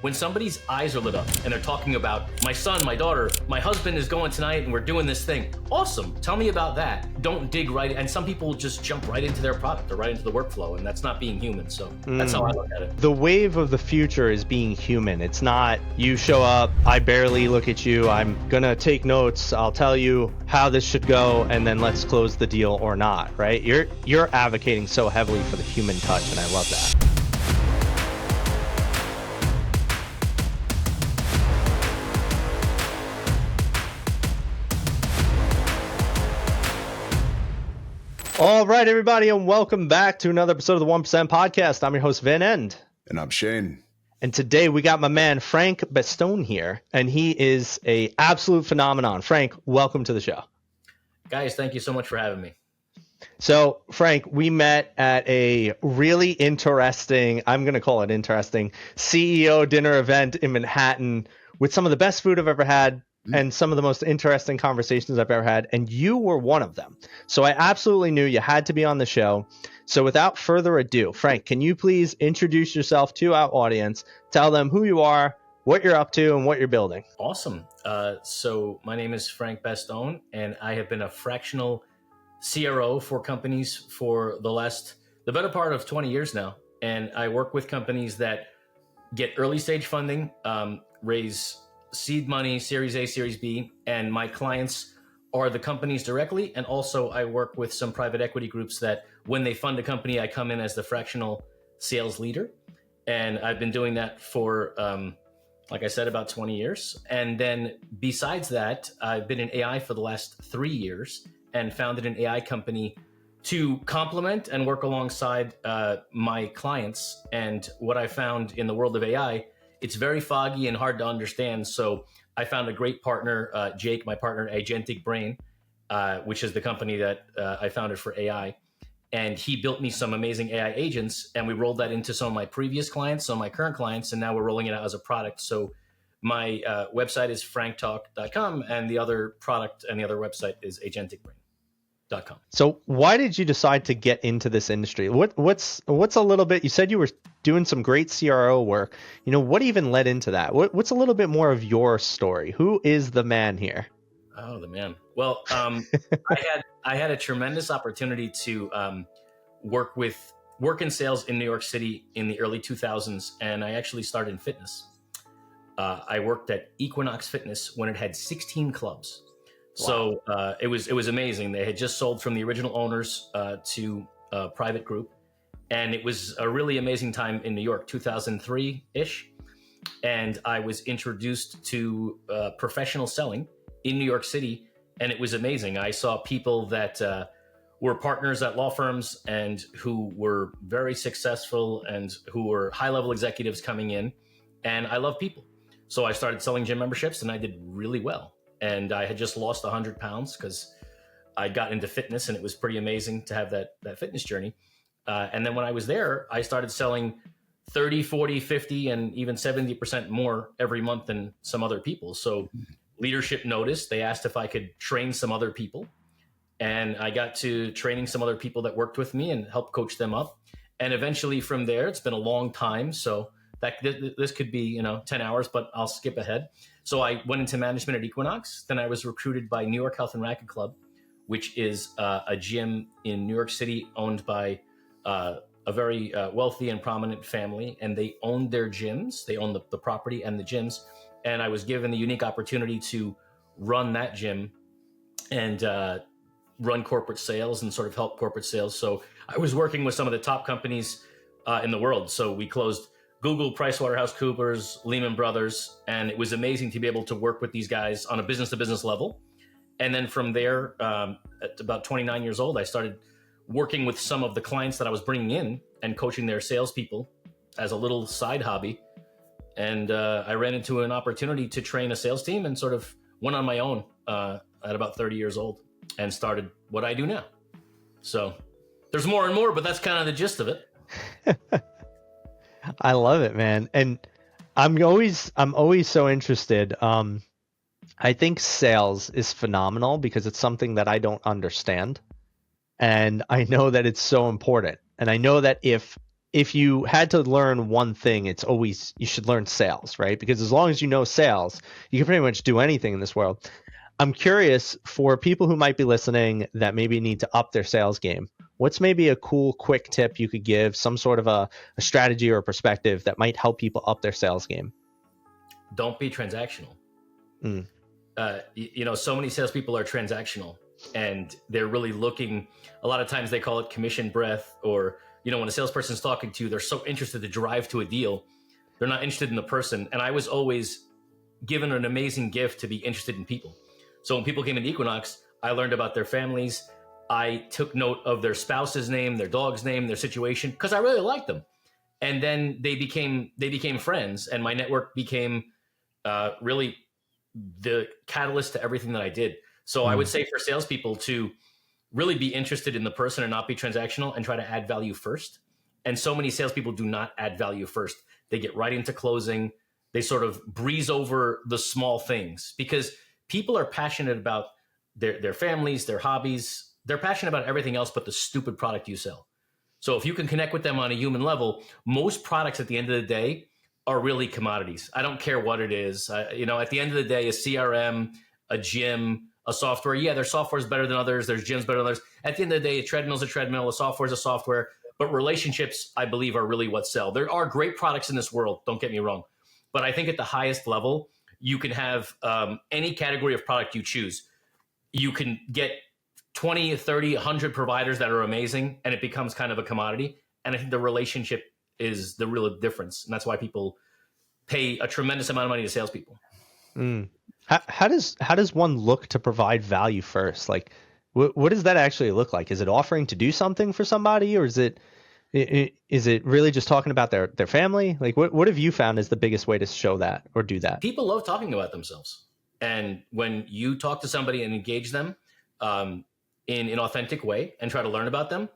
when somebody's eyes are lit up and they're talking about my son, my daughter, my husband is going tonight and we're doing this thing. Awesome. Tell me about that. Don't dig right. And some people just jump right into their product or right into the workflow, and that's not being human. So that's how I look at it. The wave of the future is being human. It's not you show up, I barely look at you, I'm gonna take notes, I'll tell you how this should go, and then let's close the deal or not, right? You're advocating so heavily for the human touch, and I love that. All right, everybody, and welcome back to another episode of the 1% Podcast. I'm your host, Van End. And I'm Shane. And today we got my man, Frank Bastone here, and he is an absolute phenomenon. Frank, welcome to the show. Guys, thank you so much for having me. So, Frank, we met at a really interesting, I'm going to call it interesting, CEO dinner event in Manhattan with some of the best food I've ever had. And some of the most interesting conversations I've ever had, and you were one of them. So I absolutely knew you had to be on the show. So without further ado, Frank, can you please introduce yourself to our audience, tell them who you are, what you're up to, and what you're building? Awesome. So my name is Frank Bastone, and I have been a fractional CRO for companies for the better part of 20 years now. And I work with companies that get early stage funding, raise seed money, Series A, Series B, and my clients are the companies directly. And also I work with some private equity groups that when they fund a company, I come in as the fractional sales leader. And I've been doing that for, like I said, about 20 years. And then besides that, I've been in AI for the last 3 years and founded an AI company to complement and work alongside my clients. And what I found in the world of AI, it's very foggy and hard to understand. So I found a great partner, Jake, my partner, Agentic Brain, which is the company that I founded for AI. And he built me some amazing AI agents, and we rolled that into some of my previous clients, some of my current clients, and now we're rolling it out as a product. So my website is franktalk.com, and the other product and the other website is agenticbrain.com. So why did you decide to get into this industry? What's a little bit, you said you were doing some great CRO work. You know, what even led into that? What's a little bit more of your story? Who is the man here? Oh, the man. Well, I had a tremendous opportunity to work in sales in New York City in the early 2000s, and I actually started in fitness. I worked at Equinox Fitness when it had 16 clubs. Wow. So it was amazing. They had just sold from the original owners to a private group. And it was a really amazing time in New York, 2003-ish. And I was introduced to professional selling in New York City. And it was amazing. I saw people that were partners at law firms and who were very successful and who were high-level executives coming in. And I love people. So I started selling gym memberships, and I did really well. And I had just lost 100 pounds because I got into fitness, and it was pretty amazing to have that fitness journey. And then when I was there, I started selling 30, 40, 50, and even 70% more every month than some other people. So leadership noticed. They asked if I could train some other people. And I got to training some other people that worked with me and help coach them up. And eventually from there, it's been a long time. So this could be 10 hours, but I'll skip ahead. So I went into management at Equinox. Then I was recruited by New York Health and Racquet Club, which is a gym in New York City owned by a very wealthy and prominent family. And they owned their gyms. They owned the property and the gyms. And I was given the unique opportunity to run that gym and run corporate sales and sort of help corporate sales. So I was working with some of the top companies in the world. So we closed Google, PricewaterhouseCoopers, Lehman Brothers, and it was amazing to be able to work with these guys on a business-to-business level. And then from there, at about 29 years old, I started working with some of the clients that I was bringing in and coaching their salespeople as a little side hobby. And I ran into an opportunity to train a sales team and sort of went on my own at about 30 years old and started what I do now. So there's more and more, but that's kind of the gist of it. I love it, man. And I'm always so interested. I think sales is phenomenal because it's something that I don't understand. And I know that it's so important. And I know that if if you had to learn one thing, it's always you should learn sales, right? Because as long as you know sales, you can pretty much do anything in this world. I'm curious for people who might be listening that maybe need to up their sales game. What's maybe a cool, quick tip you could give, some sort of a strategy or a perspective that might help people up their sales game? Don't be transactional. Mm. So many salespeople are transactional, and they're really looking. A lot of times they call it commission breath, or when a salesperson's talking to you, they're so interested to drive to a deal, they're not interested in the person. And I was always given an amazing gift to be interested in people. So when people came into Equinox, I learned about their families. I took note of their spouse's name, their dog's name, their situation, because I really liked them. And then they became friends, and my network became really the catalyst to everything that I did. So I would say for salespeople to really be interested in the person and not be transactional, and try to add value first. And so many salespeople do not add value first. They get right into closing. They sort of breeze over the small things, because people are passionate about their families, their hobbies. They're passionate about everything else but the stupid product you sell. So if you can connect with them on a human level, most products at the end of the day are really commodities. I don't care what it is. At the end of the day, a CRM, a gym, a software, their software is better than others. There's gyms better than others. At the end of the day, a treadmill is a treadmill, a software is a software. But relationships, I believe, are really what sell. There are great products in this world, don't get me wrong. But I think at the highest level, you can have any category of product you choose. You can get 20, 30, 100 providers that are amazing, and it becomes kind of a commodity. And I think the relationship is the real difference. And that's why people pay a tremendous amount of money to salespeople. Mm. How does one look to provide value first? Like, what does that actually look like? Is it offering to do something for somebody, or is it really just talking about their family? Like, what have you found is the biggest way to show that or do that? People love talking about themselves. And when you talk to somebody and engage them in an authentic way and try to learn about them,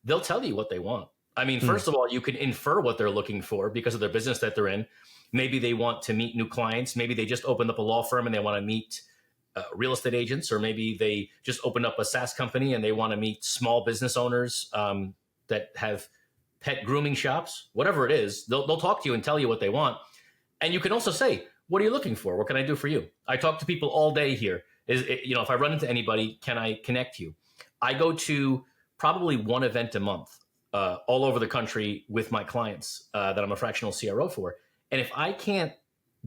they'll tell you what they want. I mean, first of all, you can infer what they're looking for because of their business that they're in. Maybe they want to meet new clients. Maybe they just opened up a law firm and they want to meet real estate agents, or maybe they just opened up a SaaS company and they want to meet small business owners that have pet grooming shops. Whatever it is, they'll talk to you and tell you what they want. And you can also say, what are you looking for? What can I do for you? I talk to people all day here. If I run into anybody, can I connect you? I go to probably one event a month all over the country with my clients that I'm a fractional CRO for. And if I can't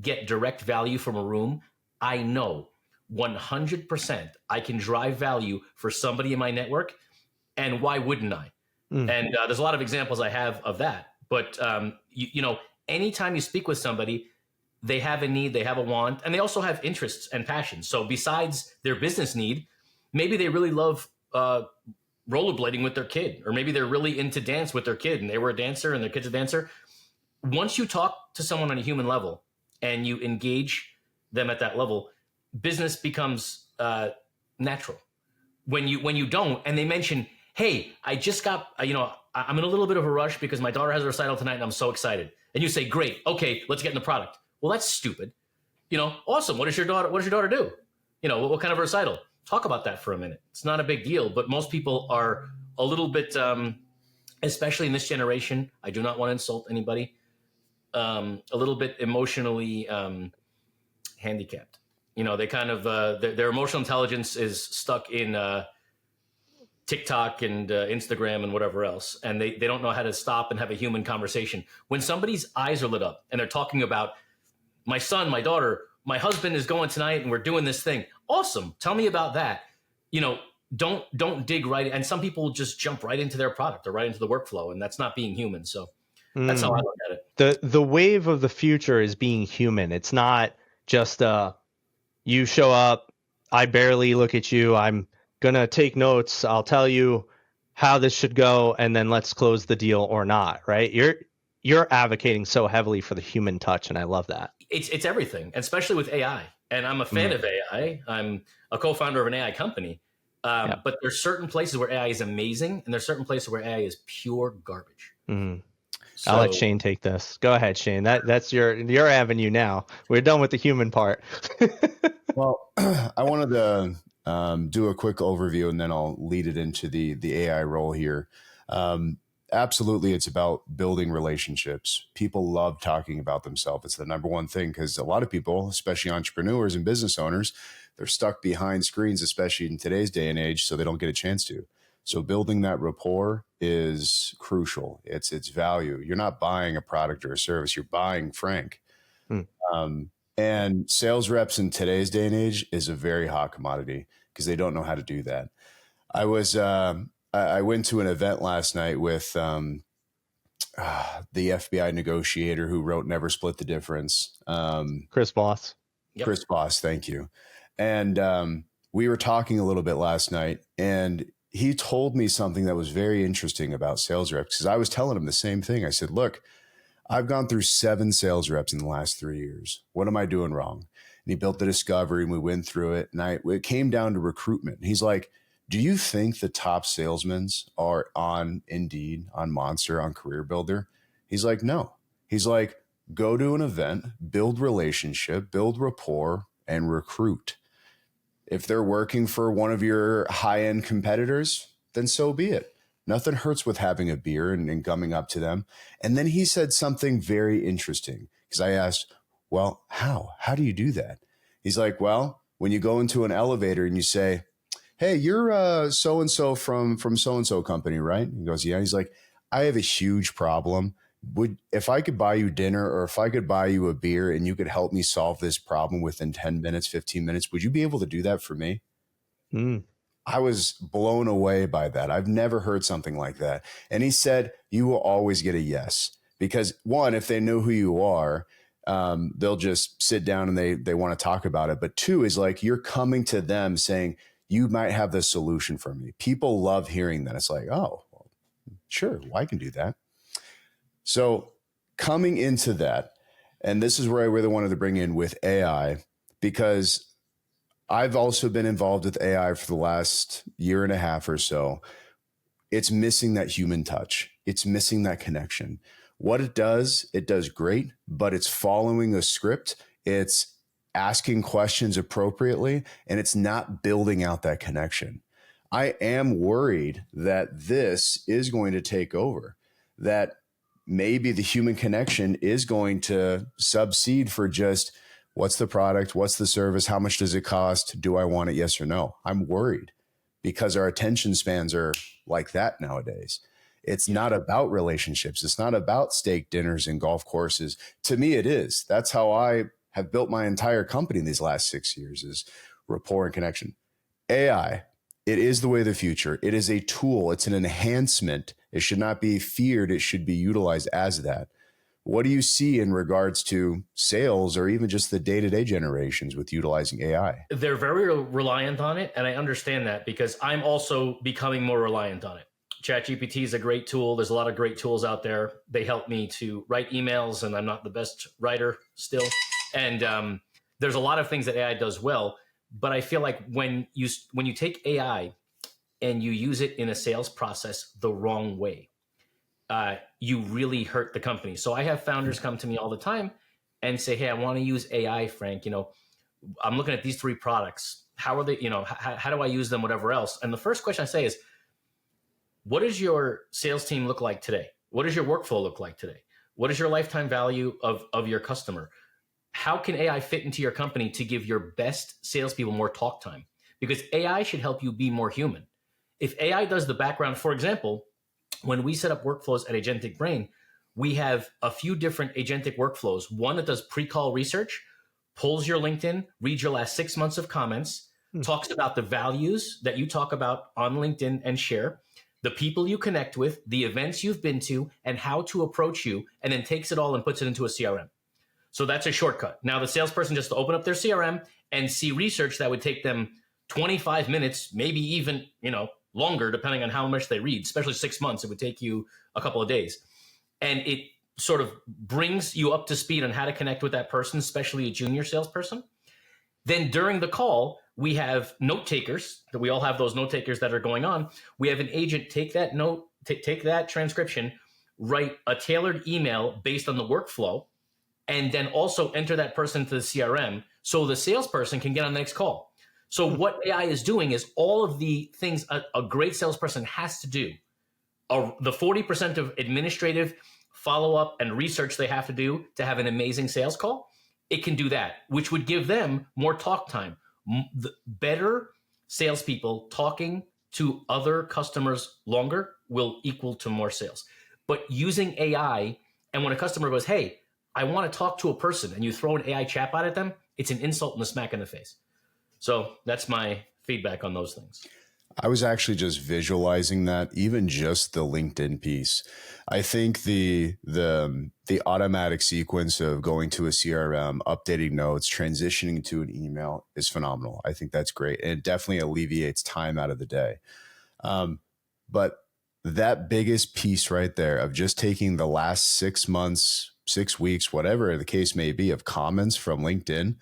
get direct value from a room, I know 100% I can drive value for somebody in my network. And why wouldn't I? And there's a lot of examples I have of that. But, anytime you speak with somebody, they have a need, they have a want, and they also have interests and passions. So besides their business need, maybe they really love rollerblading with their kid, or maybe they're really into dance with their kid and they were a dancer and their kid's a dancer. Once you talk to someone on a human level and you engage them at that level, business becomes natural. When you don't, and they mention, hey, I just got, I'm in a little bit of a rush because my daughter has a recital tonight and I'm so excited. And you say, great, okay, let's get in the product. Well, that's stupid. Awesome. What does your daughter do? What kind of recital? Talk about that for a minute. It's not a big deal, but most people are a little bit, especially in this generation, I do not want to insult anybody, a little bit emotionally handicapped. They kind of, their emotional intelligence is stuck in TikTok and Instagram and whatever else. And they don't know how to stop and have a human conversation. When somebody's eyes are lit up and they're talking about my son, my daughter, my husband is going tonight and we're doing this thing. Awesome. Tell me about that. Don't dig right. And some people just jump right into their product or right into the workflow, and that's not being human. So that's how I look at it. The wave of the future is being human. It's not just you show up, I barely look at you, I'm going to take notes, I'll tell you how this should go, and then let's close the deal or not, right? You're advocating so heavily for the human touch, and I love that. It's everything, especially with AI. And I'm a fan of AI. I'm a co-founder of an AI company. But there's certain places where AI is amazing, and there's certain places where AI is pure garbage. So, I'll let Shane take this. Go ahead, Shane. That's your avenue now. We're done with the human part. Well, I wanted to do a quick overview, and then I'll lead it into the AI role here. absolutely, it's about building relationships. People love talking about themselves. It's the number one thing, because a lot of people, especially entrepreneurs and business owners, they're stuck behind screens, especially in today's day and age, so they don't get a chance to. So building that rapport is crucial. It's value. You're not buying a product or a service. You're buying Frank. And sales reps in today's day and age is a very hot commodity because they don't know how to do that. I went to an event last night with the FBI negotiator who wrote Never Split the Difference. Chris Voss. Yep. Chris Voss, thank you. And we were talking a little bit last night, and he told me something that was very interesting about sales reps, because I was telling him the same thing. I said, look, I've gone through 7 sales reps in the last 3 years. What am I doing wrong? And he built the discovery, and we went through it. And it came down to recruitment. And he's like, do you think the top salesmen are on Indeed, on Monster, on Career Builder? He's like, no. He's like, go to an event, build relationship, build rapport, and recruit. If they're working for one of your high-end competitors, then so be it. Nothing hurts with having a beer and coming up to them. And then he said something very interesting, because I asked, well, how? How do you do that? He's like, well, when you go into an elevator and you say, hey, you're so-and-so from so-and-so company, right? He goes, yeah. He's like, I have a huge problem. If I could buy you dinner, or if I could buy you a beer and you could help me solve this problem within 10 minutes, 15 minutes, would you be able to do that for me? I was blown away by that. I've never heard something like that. And he said, you will always get a yes, because one, if they know who you are, they'll just sit down and they want to talk about it. But 2 is like, you're coming to them saying, you might have the solution for me. People love hearing that. It's like, oh, well, sure, well, I can do that. So coming into that, and this is where I really wanted to bring in with AI, because I've also been involved with AI for the last year and a half or so. It's missing that human touch. It's missing that connection. What it does great, but it's following a script. It's asking questions appropriately, and it's not building out that connection. I am worried that this is going to take over, that maybe the human connection is going to subsede for just what's the product, what's the service, how much does it cost, do I want it, yes or no? I'm worried, because our attention spans are like that nowadays. It's not about relationships. It's not about steak dinners and golf courses. To me, it is. That's how I have built my entire company in these last 6 years, is rapport and connection. AI, it is the way of the future. It is a tool. It's an enhancement. It should not be feared. It should be utilized as that. What do you see in regards to sales, or even just the day-to-day generations with utilizing AI? They're very reliant on it, and I understand that, because I'm also becoming more reliant on it. ChatGPT is a great tool. There's a lot of great tools out there. They help me to write emails, and I'm not the best writer still. And there's a lot of things that AI does well, but I feel like when you take AI and you use it in a sales process the wrong way, you really hurt the company. So I have founders come to me all the time and say, hey, I want to use AI, Frank. I'm looking at these 3 products. How are they, how do I use them, whatever else? And the first question I say is, what does your sales team look like today? What does your workflow look like today? What is your lifetime value of your customer? How can AI fit into your company to give your best salespeople more talk time? Because AI should help you be more human. If AI does the background, for example, when we set up workflows at Agentic Brain, we have a few different agentic workflows. One that does pre-call research, pulls your LinkedIn, reads your last 6 months of comments, talks about the values that you talk about on LinkedIn and share, the people you connect with, the events you've been to, and how to approach you, and then takes it all and puts it into a CRM. So that's a shortcut. Now the salesperson just to open up their CRM and see research that would take them 25 minutes, maybe even, longer, depending on how much they read, especially 6 months, it would take you a couple of days. And it sort of brings you up to speed on how to connect with that person, especially a junior salesperson. Then during the call, we have note takers, that we all have those note takers that are going on. We have an agent take that note, take that transcription, write a tailored email based on the workflow, and then also enter that person to the CRM so the salesperson can get on the next call. So what AI is doing is all of the things a great salesperson has to do the 40% of administrative follow-up and research they have to do to have an amazing sales call, it can do that, which would give them more talk time. The better salespeople talking to other customers longer will equal to more sales. But using AI, and when a customer goes, hey, I want to talk to a person, and you throw an AI chatbot at them, it's an insult and a smack in the face. So that's my feedback on those things. I was actually just visualizing that, even just the LinkedIn piece. I think the automatic sequence of going to a CRM, updating notes, transitioning to an email is phenomenal. I think that's great. And it definitely alleviates time out of the day. But that biggest piece right there of just taking the last 6 months, 6 weeks, whatever the case may be, of comments from LinkedIn,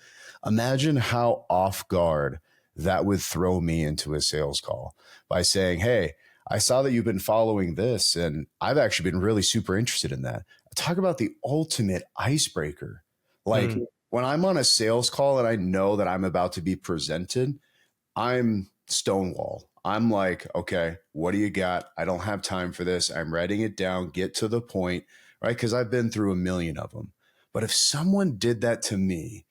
imagine how off guard that would throw me into a sales call by saying, hey, I saw that you've been following this, and I've actually been really super interested in that. Talk about the ultimate icebreaker. Like when I'm on a sales call and I know that I'm about to be presented, I'm stonewall. I'm like, okay, what do you got? I don't have time for this. I'm writing it down, get to the point, right? Because I've been through a million of them. But if someone did that to me,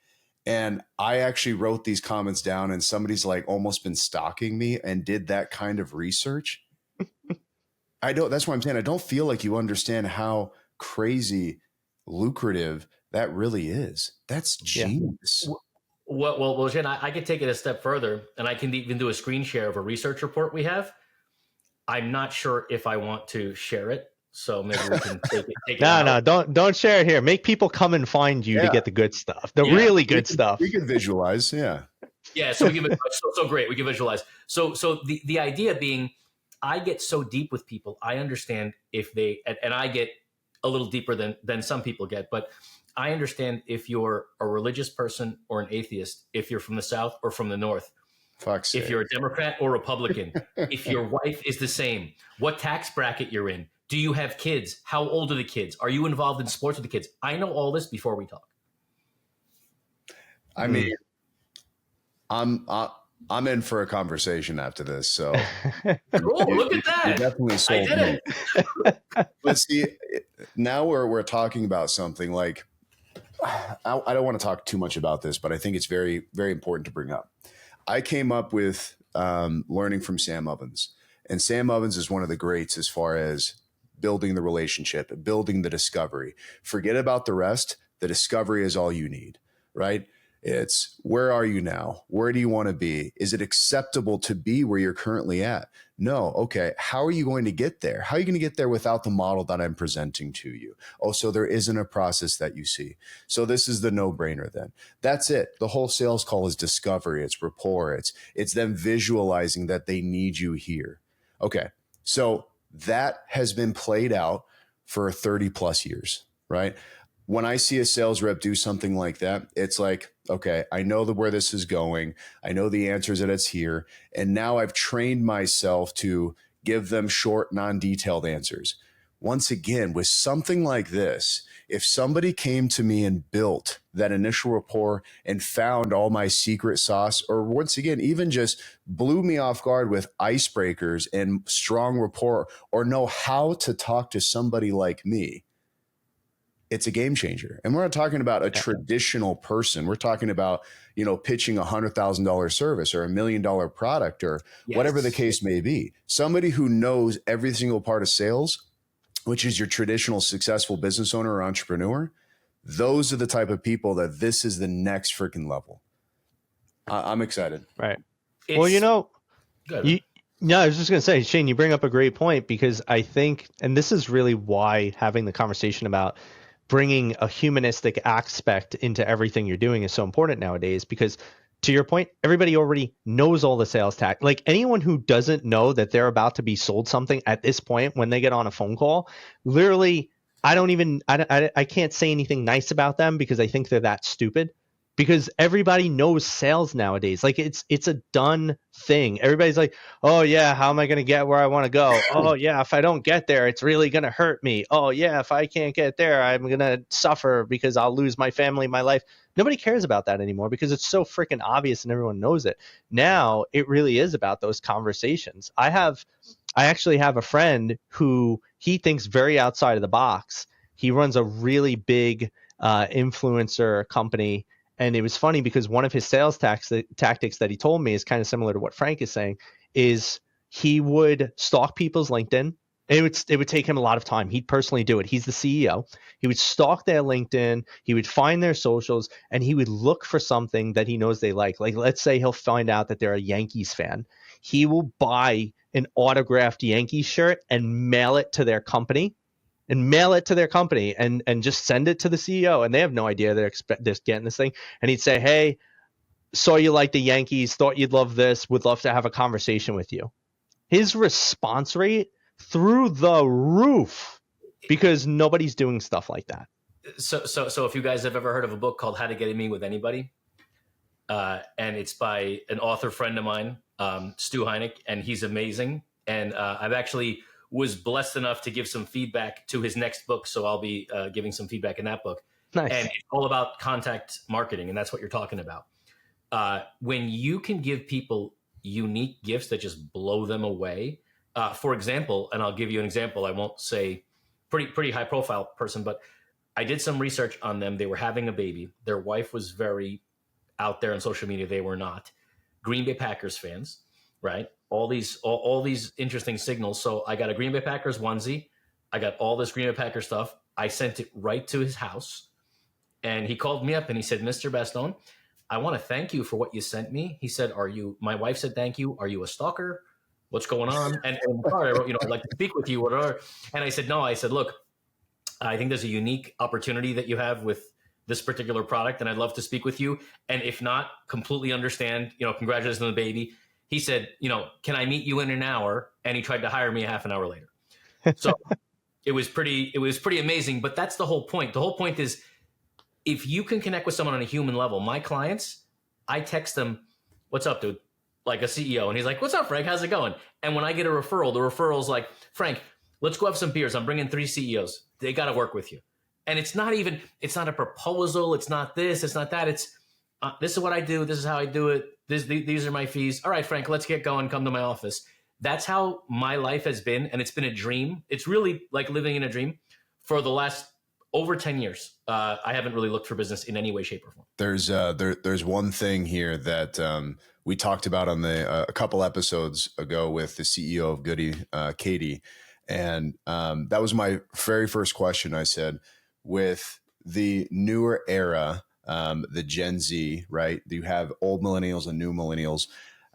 and I actually wrote these comments down, and somebody's like almost been stalking me and did that kind of research, that's what I'm saying. I don't feel like you understand how crazy lucrative that really is. That's genius. Yeah. Well, Jen, I could take it a step further, and I can even do a screen share of a research report we have. I'm not sure if I want to share it, so maybe we can take it out. No, don't share it here. Make people come and find you to get the good stuff, really good stuff. We can visualize, yeah. So we can so great. We can visualize. So the idea being, I get so deep with people. I understand if they, and I get a little deeper than some people get, but I understand if you're a religious person or an atheist, if you're from the South or from the North, if you're a Democrat or Republican, if your wife is the same, what tax bracket you're in, do you have kids? How old are the kids? Are you involved in sports with the kids? I know all this before we talk. I mean, I'm in for a conversation after this. So cool. Look at that. You definitely sold me. But see, now we're talking about something like, I don't want to talk too much about this, but I think it's very, very important to bring up. I came up with learning from Sam Ovens, and Sam Ovens is one of the greats as far as building the relationship, building the discovery. Forget about the rest. The discovery is all you need, right? It's where are you now? Where do you want to be? Is it acceptable to be where you're currently at? No. Okay. How are you going to get there? How are you going to get there without the model that I'm presenting to you? Oh, so there isn't a process that you see. So this is the no-brainer then. That's it. The whole sales call is discovery. It's rapport. It's them visualizing that they need you here. Okay. So that has been played out for 30 plus years, right? When I see a sales rep do something like that, it's like, okay, I know where this is going. I know the answers that it's here. And now I've trained myself to give them short, non-detailed answers. Once again, with something like this, if somebody came to me and built that initial rapport and found all my secret sauce, or once again, even just blew me off guard with icebreakers and strong rapport, or know how to talk to somebody like me, it's a game changer. And we're not talking about a traditional person. We're talking about, pitching $100,000 service or $1 million product or whatever the case may be. Somebody who knows every single part of sales, which is your traditional successful business owner or entrepreneur. Those are the type of people that this is the next freaking level. I'm excited. Right. Well, I was just going to say, Shane, you bring up a great point, because I think, and this is really why having the conversation about bringing a humanistic aspect into everything you're doing is so important nowadays, because to your point, everybody already knows all the sales tactics. Like anyone who doesn't know that they're about to be sold something at this point, when they get on a phone call, literally, I can't say anything nice about them because I think they're that stupid. Because everybody knows sales nowadays. Like it's a done thing. Everybody's like, oh yeah, how am I going to get where I want to go? Oh yeah, if I don't get there, it's really going to hurt me. Oh yeah, if I can't get there, I'm going to suffer because I'll lose my family, my life. Nobody cares about that anymore because it's so freaking obvious and everyone knows it. Now it really is about those conversations. I have I actually have a friend who he thinks very outside of the box. He runs a really big influencer company. And it was funny because one of his sales tactics that he told me is kind of similar to what Frank is saying, is he would stalk people's LinkedIn. It would take him a lot of time. He'd personally do it. He's the CEO. He would stalk their LinkedIn. He would find their socials, and he would look for something that he knows they like. Like, let's say he'll find out that they're a Yankees fan. He will buy an autographed Yankees shirt and mail it to their company and just send it to the CEO. And they have no idea they're getting this thing. And he'd say, hey, saw you like the Yankees, thought you'd love this, would love to have a conversation with you. His response rate through the roof because nobody's doing stuff like that. So if you guys have ever heard of a book called How to Get a Meeting with Anybody, and it's by an author friend of mine, Stu Heineck, and he's amazing. And I've actually was blessed enough to give some feedback to his next book. So I'll be giving some feedback in that book. Nice. And it's all about contact marketing. And that's what you're talking about. When you can give people unique gifts that just blow them away. For example, and I'll give you an example. I won't say pretty high profile person, but I did some research on them. They were having a baby. Their wife was very out there on social media. They were not. Green Bay Packers fans, right? All these interesting signals. So I got a Green Bay Packers onesie. I got all this Green Bay Packers stuff. I sent it right to his house. And he called me up and he said, Mr. Bastone, I want to thank you for what you sent me. He said, my wife said, thank you. Are you a stalker? What's going on? And in the card, I wrote, I'd like to speak with you, whatever. And I said, no, look, I think there's a unique opportunity that you have with this particular product, and I'd love to speak with you. And if not, completely understand, congratulations on the baby. He said, can I meet you in an hour? And he tried to hire me a half an hour later. So it was pretty amazing, but that's the whole point. The whole point is, if you can connect with someone on a human level, my clients, I text them, what's up, dude? Like a CEO. And he's like, what's up, Frank? How's it going? And when I get a referral, the referral's like, Frank, let's go have some beers. I'm bringing 3 CEOs. They got to work with you. And it's not a proposal. It's not this, it's not that. It's this is what I do. This is how I do it. These are my fees. All right, Frank, let's get going. Come to my office. That's how my life has been. And it's been a dream. It's really like living in a dream for the last over 10 years. I haven't really looked for business in any way, shape, or form. There's one thing here that we talked about on a couple episodes ago with the CEO of Goody, Katie. And that was my very first question. I said, with the newer era, the Gen Z, right? You have old millennials and new millennials.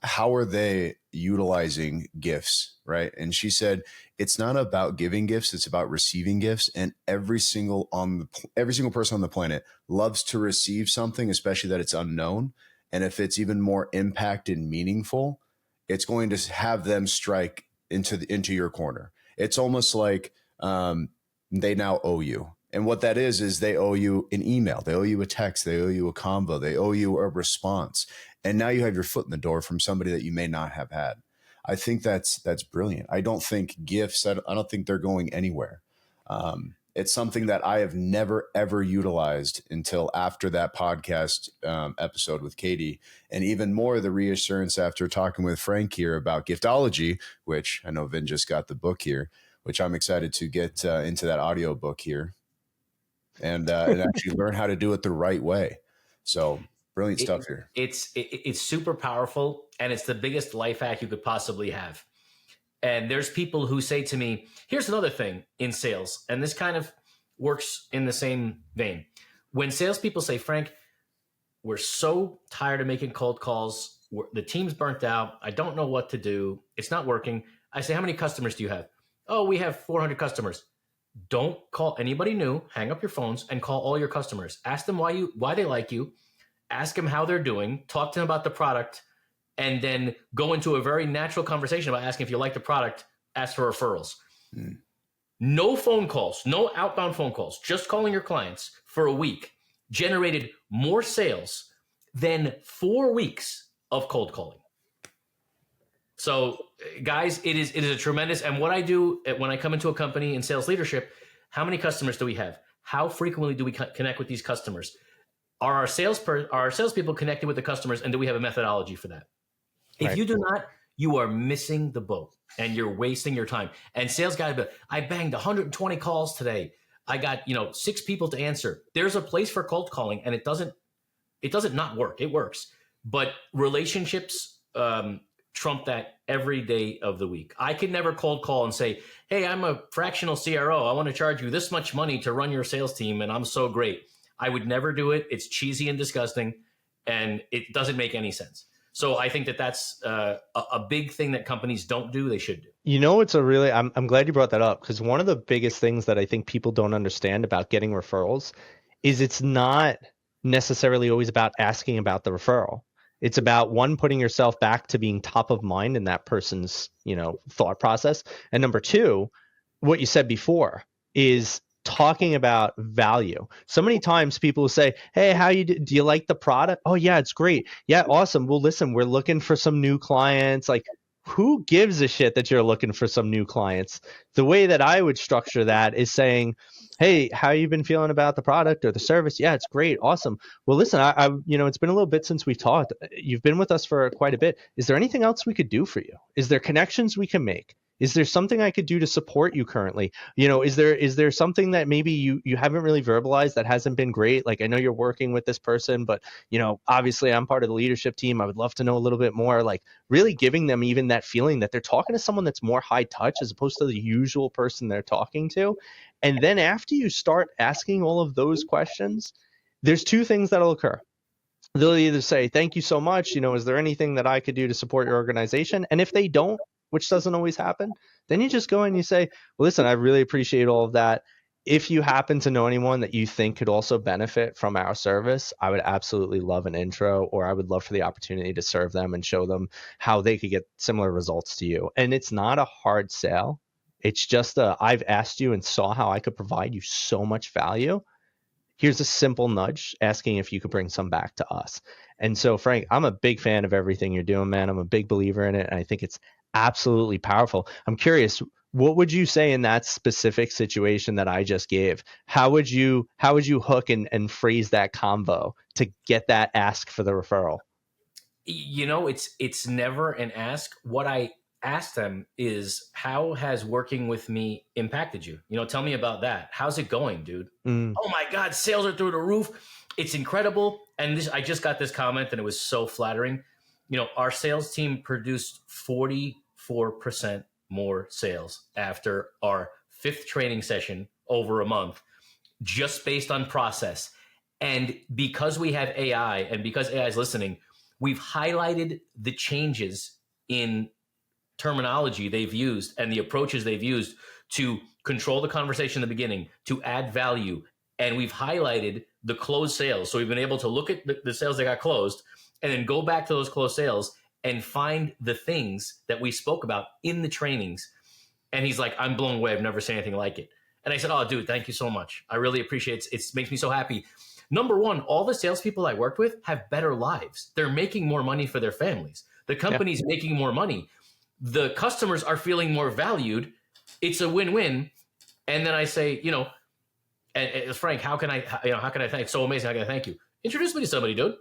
How are they utilizing gifts, right? And she said, it's not about giving gifts, it's about receiving gifts. And every single person on the planet loves to receive something, especially that it's unknown. And if it's even more impact and meaningful, it's going to have them strike into your corner. It's almost like they now owe you. And what that is they owe you an email, they owe you a text, they owe you a convo, they owe you a response. And now you have your foot in the door from somebody that you may not have had. I think that's brilliant. I don't think gifts, I don't think they're going anywhere. It's something that I have never, ever utilized until after that podcast episode with Katie. And even more the reassurance after talking with Frank here about Giftology, which I know Vin just got the book here, which I'm excited to get into that audio book here and actually learn how to do it the right way. So brilliant stuff here. It's super powerful, and it's the biggest life hack you could possibly have. And there's people who say to me, here's another thing in sales, and this kind of works in the same vein. When salespeople say, Frank, we're so tired of making cold calls. The team's burnt out. I don't know what to do. It's not working. I say, how many customers do you have? Oh, we have 400 customers. Don't call anybody new. Hang up your phones and call all your customers. Ask them why they like you. Ask them how they're doing. Talk to them about the product. And then go into a very natural conversation about asking if you like the product, ask for referrals. No phone calls, no outbound phone calls, just calling your clients for a week generated more sales than 4 weeks of cold calling. So guys, it is a tremendous, and what I do when I come into a company in sales leadership, how many customers do we have? How frequently do we connect with these customers? Are our salespeople connected with the customers, and do we have a methodology for that? If you do not, you are missing the boat and you're wasting your time. And sales guys, I banged 120 calls today. I got, 6 people to answer. There's a place for cold calling, and it doesn't not work. It works. But relationships trump that every day of the week. I could never cold call and say, hey, I'm a fractional CRO. I want to charge you this much money to run your sales team, and I'm so great. I would never do it. It's cheesy and disgusting, and it doesn't make any sense. So I think that that's a big thing that companies don't do. They should do. It's I'm glad you brought that up, because one of the biggest things that I think people don't understand about getting referrals is it's not necessarily always about asking about the referral. It's about, one, putting yourself back to being top of mind in that person's, thought process. And number two, what you said before is talking about value. So many times people will say, hey, do you like the product? Oh yeah, it's great. Yeah, awesome. Well, listen, we're looking for some new clients. Like, who gives a shit that you're looking for some new clients? The way that I would structure that is saying, hey, how you been feeling about the product or the service? Yeah, it's great. Awesome. Well, listen, I it's been a little bit since we talked. You've been with us for quite a bit. Is there anything else we could do for you? Is there connections we can make? Is there something I could do to support you currently? Is there something that maybe you haven't really verbalized that hasn't been great? Like, I know you're working with this person, but obviously I'm part of the leadership team. I would love to know a little bit more. Like, really giving them even that feeling that they're talking to someone that's more high touch as opposed to the usual person they're talking to. And then after you start asking all of those questions, there's 2 things that'll occur. They'll either say, thank you so much. Is there anything that I could do to support your organization? And if they don't, which doesn't always happen, then you just go and you say, well, listen, I really appreciate all of that. If you happen to know anyone that you think could also benefit from our service, I would absolutely love an intro, or I would love for the opportunity to serve them and show them how they could get similar results to you. And it's not a hard sell. It's just I've asked you and saw how I could provide you so much value. Here's a simple nudge asking if you could bring some back to us. And so, Frank, I'm a big fan of everything you're doing, man. I'm a big believer in it, and I think it's absolutely powerful. I'm curious, what would you say in that specific situation that I just gave? How would you hook and phrase that combo to get that ask for the referral? It's never an ask. What I ask them is, how has working with me impacted you? Tell me about that. How's it going, dude? Oh my God, sales are through the roof. It's incredible. And I just got this comment and it was so flattering. Our sales team produced 44% more sales after our 5th training session over a month, just based on process. And because we have AI and because AI is listening, we've highlighted the changes in terminology they've used and the approaches they've used to control the conversation in the beginning, to add value. And we've highlighted the closed sales. So we've been able to look at the sales that got closed and then go back to those closed sales and find the things that we spoke about in the trainings. And he's like, I'm blown away. I've never seen anything like it. And I said, oh, dude, thank you so much. I really appreciate it. It makes me so happy. Number one, all the salespeople I worked with have better lives. They're making more money for their families. The company's making more money. The customers are feeling more valued. It's a win-win. And then I say, and Frank, how can I thank? So amazing. How can I thank you? Introduce me to somebody, dude.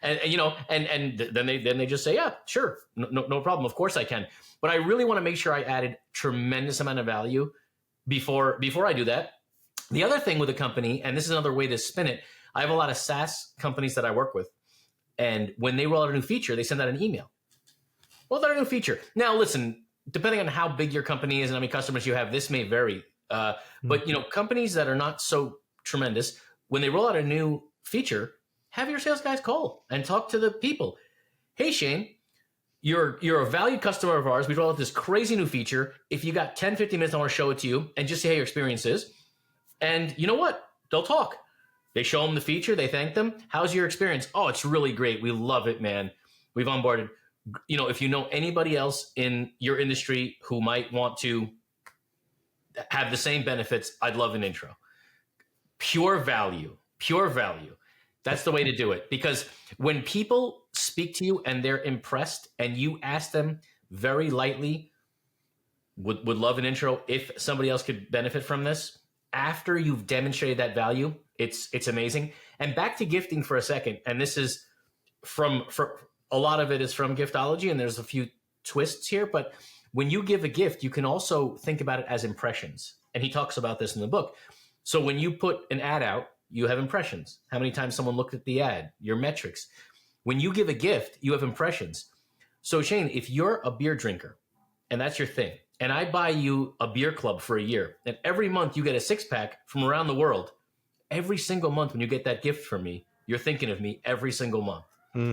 and then they just say, yeah, sure, no problem. Of course I can. But I really want to make sure I added tremendous amount of value before I do that. The other thing with a company, and this is another way to spin it, I have a lot of SaaS companies that I work with, and when they roll out a new feature, they send out an email. Roll out a new feature. Now, listen, depending on how big your company is and how many customers you have, this may vary. But companies that are not so tremendous, when they roll out a new feature, have your sales guys call and talk to the people. Hey, Shane, you're a valued customer of ours. We rolled out this crazy new feature. If you got 10, 15 minutes, I want to show it to you and just see how your experience is. And you know what? They'll talk. They show them the feature. They thank them. How's your experience? Oh, it's really great. We love it, man. We've onboarded. If you know anybody else in your industry who might want to have the same benefits, I'd love an intro. Pure value. That's the way to do it. Because when people speak to you and they're impressed and you ask them very lightly, would love an intro if somebody else could benefit from this, after you've demonstrated that value, it's amazing. And back to gifting for a second, and this is from a lot of it is from Giftology, and there's a few twists here. But when you give a gift, you can also think about it as impressions. And he talks about this in the book. So when you put an ad out, you have impressions. How many times someone looked at the ad, your metrics. When you give a gift, you have impressions. So Shane, if you're a beer drinker and that's your thing, and I buy you a beer club for a year, and every month you get a 6-pack from around the world, every single month when you get that gift from me, you're thinking of me every single month.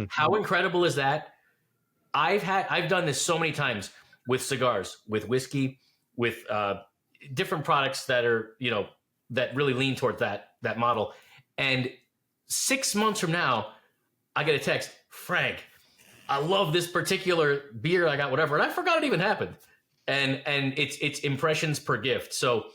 How incredible is that? I've done this so many times with cigars, with whiskey, with different products that are, that really lean toward that model. And 6 months from now, I get a text, Frank, I love this particular beer. I got whatever, and I forgot it even happened. And it's impressions per gift. So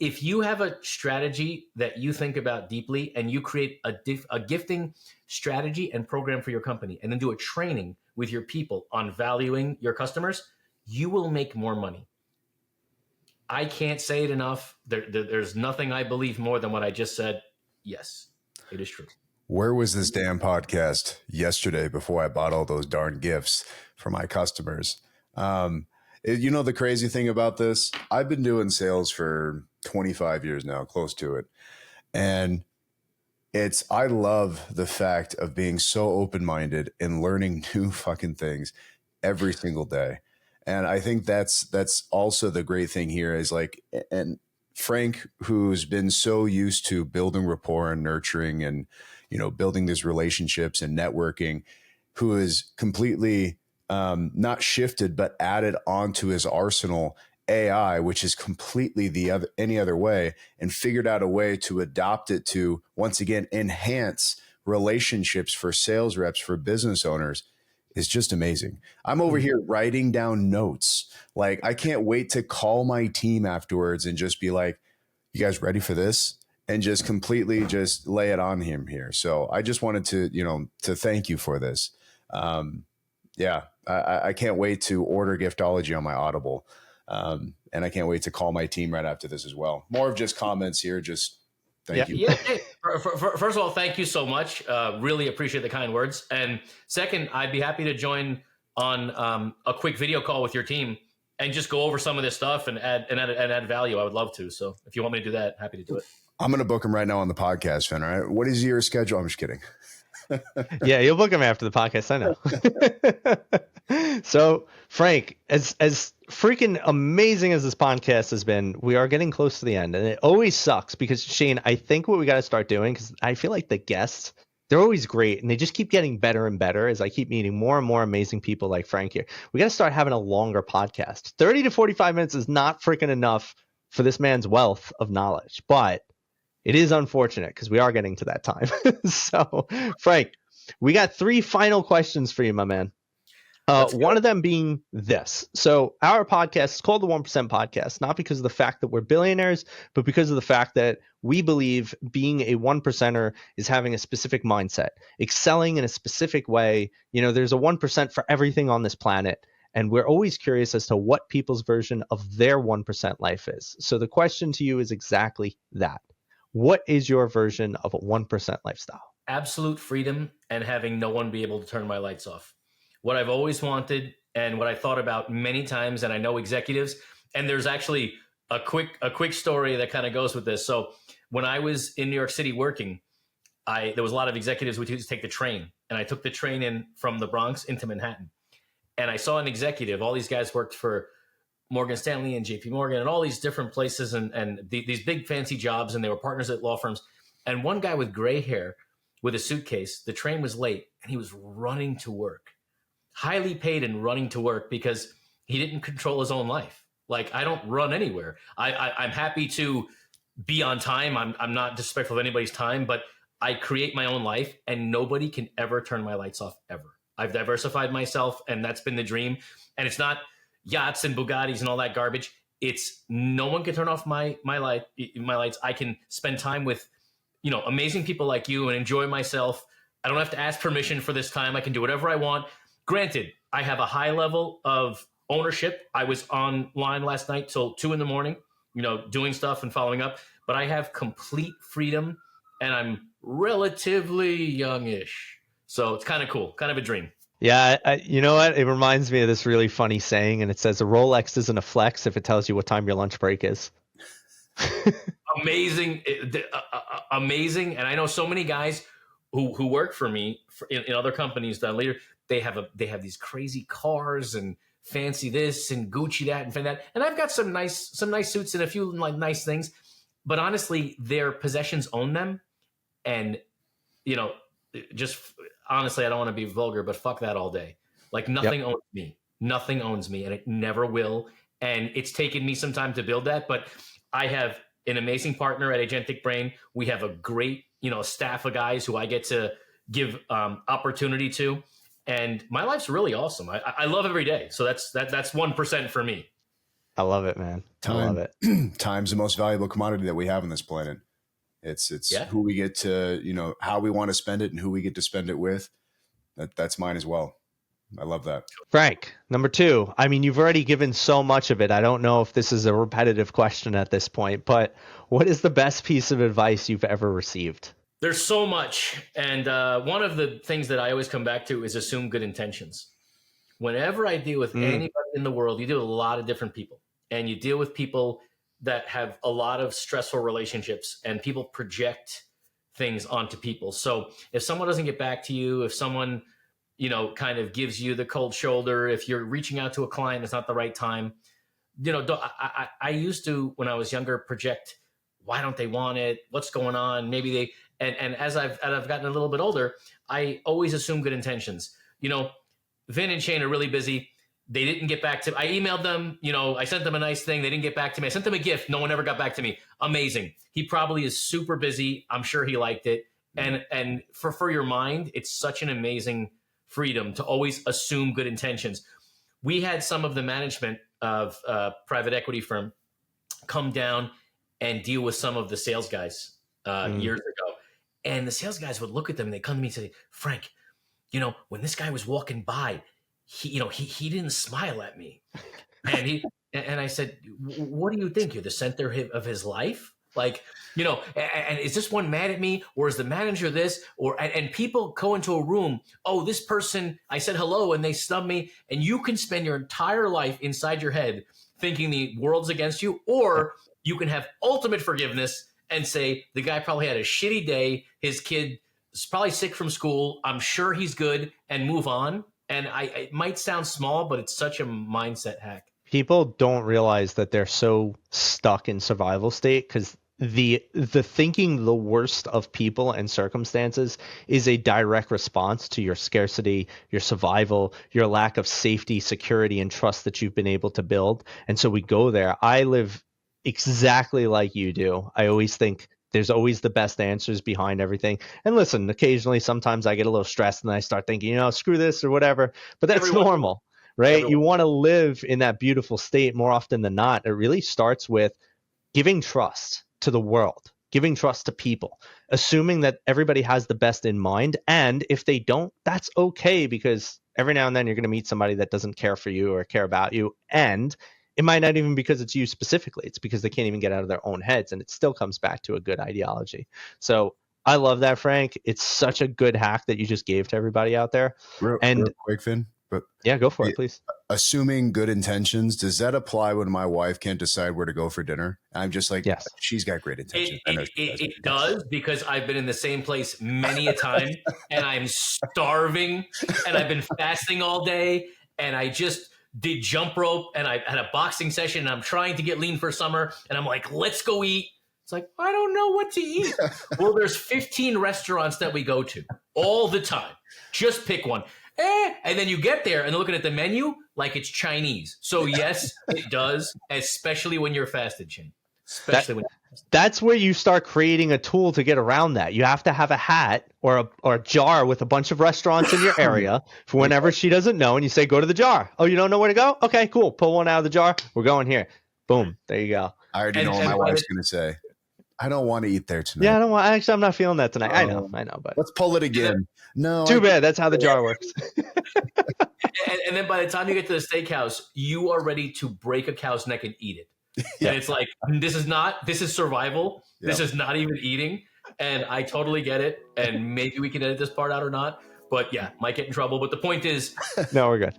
if you have a strategy that you think about deeply, and you create a gifting strategy and program for your company, and then do a training with your people on valuing your customers, you will make more money. I can't say it enough. There's nothing I believe more than what I just said. Yes, it is true. Where was this damn podcast yesterday before I bought all those darn gifts for my customers? The crazy thing about this, I've been doing sales for 25 years now, close to it. And I love the fact of being so open-minded and learning new fucking things every single day. And I think that's also the great thing here is and Frank, who's been so used to building rapport and nurturing and, building these relationships and networking, who is completely not shifted, but added onto his arsenal AI, which is completely any other way, and figured out a way to adopt it to, once again, enhance relationships for sales reps, for business owners, is just amazing. I'm over here writing down notes. I can't wait to call my team afterwards and just be like, you guys ready for this? And just completely just lay it on him here. So I just wanted to, to thank you for this. I can't wait to order Giftology on my Audible. And I can't wait to call my team right after this as well. More of just comments here. Just thank you. Yeah. Hey, first of all, thank you so much. Really appreciate the kind words. And second, I'd be happy to join on a quick video call with your team and just go over some of this stuff and add value. I would love to. So if you want me to do that, happy to do it. I'm going to book him right now on the podcast, Finn. All right. What is your schedule? I'm just kidding. Yeah, you'll book him after the podcast. I know. So, Frank, as freaking amazing as this podcast has been, we are getting close to the end, and it always sucks because, Shane, I think what we got to start doing, because I feel like the guests, they're always great, and they just keep getting better and better as I keep meeting more and more amazing people like Frank here. We got to start having a longer podcast. 30 to 45 minutes is not freaking enough for this man's wealth of knowledge, but it is unfortunate because we are getting to that time. So, Frank, we got 3 final questions for you, my man. One of them being this. So our podcast is called the 1% Podcast, not because of the fact that we're billionaires, but because of the fact that we believe being a 1%er is having a specific mindset, excelling in a specific way. There's a 1% for everything on this planet. And we're always curious as to what people's version of their 1% life is. So the question to you is exactly that. What is your version of a 1% lifestyle? Absolute freedom and having no one be able to turn my lights off. What I've always wanted and what I thought about many times, and I know executives, and there's actually a quick story that kind of goes with this. So when I was in New York City working, there was a lot of executives who used to take the train, and I took the train in from the Bronx into Manhattan. And I saw an executive, all these guys worked for Morgan Stanley and JP Morgan and all these different places and these big fancy jobs, and they were partners at law firms. And one guy with gray hair with a suitcase, the train was late, and he was running to work. Highly paid and running to work because he didn't control his own life. I don't run anywhere. I'm happy to be on time. I'm not disrespectful of anybody's time, but I create my own life, and nobody can ever turn my lights off ever. I've diversified myself, and that's been the dream. And it's not yachts and Bugattis and all that garbage. It's no one can turn off my lights. I can spend time with, amazing people like you and enjoy myself. I don't have to ask permission for this time. I can do whatever I want. Granted, I have a high level of ownership. I was online last night till 2 a.m, doing stuff and following up, but I have complete freedom, and I'm relatively youngish. So it's kind of cool, kind of a dream. Yeah, you know what? It reminds me of this really funny saying, and it says a Rolex isn't a flex if it tells you what time your lunch break is. Amazing, amazing. And I know so many guys who work for me in other companies that later they have these crazy cars and fancy this and Gucci that and that. And I've got some nice suits and a few like nice things, but honestly, their possessions own them. And you know, just honestly, I don't want to be vulgar, but fuck that all day. Like nothing owns me. Nothing owns me, and it never will. And it's taken me some time to build that, but I have an amazing partner at Agentic Brain. We have a great, staff of guys who I get to give opportunity to, and my life's really awesome. I love every day. So that's 1% for me. I love it, man. I love it. Time's the most valuable commodity that we have on this planet. It's who we get to, how we want to spend it and who we get to spend it with. That's mine as well. I love that. Frank, number 2. I mean, you've already given so much of it. I don't know if this is a repetitive question at this point, but what is the best piece of advice you've ever received? There's so much. And one of the things that I always come back to is assume good intentions. Whenever I deal with anybody in the world, you deal with a lot of different people, and you deal with people that have a lot of stressful relationships, and people project things onto people. So if someone doesn't get back to you, if someone, kind of gives you the cold shoulder, if you're reaching out to a client, it's not the right time. I used to, when I was younger, project, why don't they want it? What's going on? Maybe they, and as I've gotten a little bit older, I always assume good intentions. Vin and Shane are really busy. They didn't get back to, I emailed them, I sent them a nice thing. They didn't get back to me. I sent them a gift. No one ever got back to me. Amazing. He probably is super busy. I'm sure he liked it. And for your mind, it's such an amazing freedom to always assume good intentions. We had some of the management of a private equity firm come down and deal with some of the sales guys years ago. And the sales guys would look at them and they come to me and say, Frank, when this guy was walking by, he didn't smile at me. And I said, what do you think? You're the center of his life? Like, and is this one mad at me, or is the manager this, and people go into a room. Oh, this person, I said hello and they snubbed me. And you can spend your entire life inside your head thinking the world's against you, or you can have ultimate forgiveness and say, the guy probably had a shitty day. His kid is probably sick from school. I'm sure he's good, and move on. And it might sound small, but it's such a mindset hack. People don't realize that they're so stuck in survival state because the thinking the worst of people and circumstances is a direct response to your scarcity, your survival, your lack of safety, security, and trust that you've been able to build. And so we go there. I live exactly like you do. I always think there's always the best answers behind everything. And listen, occasionally, sometimes I get a little stressed and I start thinking, screw this or whatever, but that's normal, right? You want to live in that beautiful state more often than not. It really starts with giving trust to the world, giving trust to people, assuming that everybody has the best in mind. And if they don't, that's okay, because every now and then you're going to meet somebody that doesn't care for you or care about you. And it might not even because it's you specifically. It's because they can't even get out of their own heads. And it still comes back to a good ideology. So I love that, Frank. It's such a good hack that you just gave to everybody out there. Real quick, Finn. But yeah, go for it, please. Assuming good intentions, does that apply when my wife can't decide where to go for dinner? I'm just like, yes, she's got great intentions. It does, because I've been in the same place many a time, and I'm starving, and I've been fasting all day, and I just did jump rope, and I had a boxing session, and I'm trying to get lean for summer, and I'm like, let's go eat. It's like, I don't know what to eat. Well, there's 15 restaurants that we go to all the time. Just pick one. And then you get there and they're looking at the menu like it's Chinese. So yes, it does, especially when you're fasted, Shane. That's where you start creating a tool to get around that. You have to have a hat or a jar with a bunch of restaurants in your area for whenever she doesn't know, and you say, go to the jar. Oh, you don't know where to go? Okay, cool. Pull one out of the jar. We're going here. Boom. There you go. I already know what my wife's going to say. I don't want to eat there tonight. Yeah, I'm not feeling that tonight. I know, but let's pull it again. No, too bad. That's how the jar works. and then by the time you get to the steakhouse, you are ready to break a cow's neck and eat it. Yeah. And it's like, this is survival. Yeah. This is not even eating. And I totally get it. And maybe we can edit this part out or not. But yeah, might get in trouble. But the point is, No, we're good.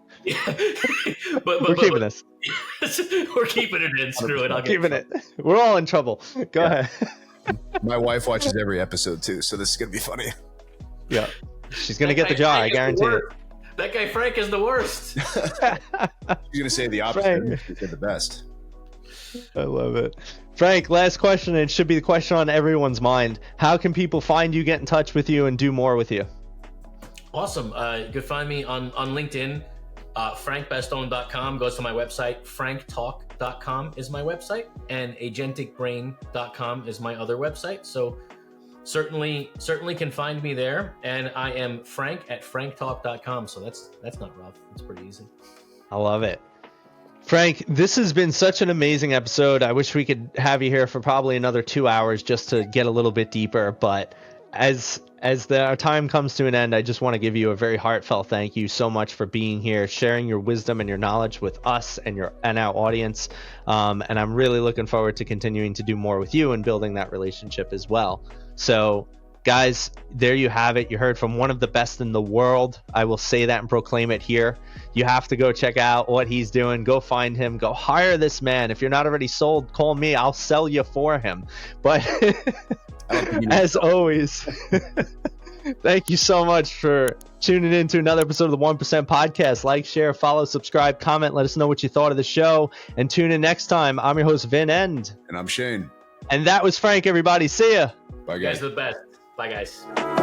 we're keeping this. We're keeping it in. Screw it. I'll get Keeping it. We're all in trouble. Go ahead. My wife watches every episode too, so this is gonna be funny. Yeah, she's gonna get the jar. I guarantee it. That guy Frank is the worst. You're gonna say the opposite. You said the best. I love it. Frank, last question. And it should be the question on everyone's mind. How can people find you, get in touch with you, and do more with you? Awesome. You can find me on LinkedIn. FrankBastone.com goes to my website. FrankTalk.com is my website, and AgenticBrain.com is my other website. So certainly can find me there. And I am Frank at FrankTalk.com. So that's not rough. It's pretty easy. I love it. Frank, this has been such an amazing episode. I wish we could have you here for probably another 2 hours just to get a little bit deeper. But as our time comes to an end, I just want to give you a very heartfelt thank you so much for being here, sharing your wisdom and your knowledge with us and our audience. And I'm really looking forward to continuing to do more with you and building that relationship as well. So guys, there you have it. You heard from one of the best in the world. I will say that and proclaim it here. You have to go check out what he's doing. Go find him. Go hire this man. If you're not already sold, call me. I'll sell you for him. But as always, thank you so much for tuning in to another episode of the 1% Podcast. Like, share, follow, subscribe, comment. Let us know what you thought of the show. And tune in next time. I'm your host, Vin End. And I'm Shane. And that was Frank, everybody. See ya. Bye, guys. You guys are the best. Bye, guys.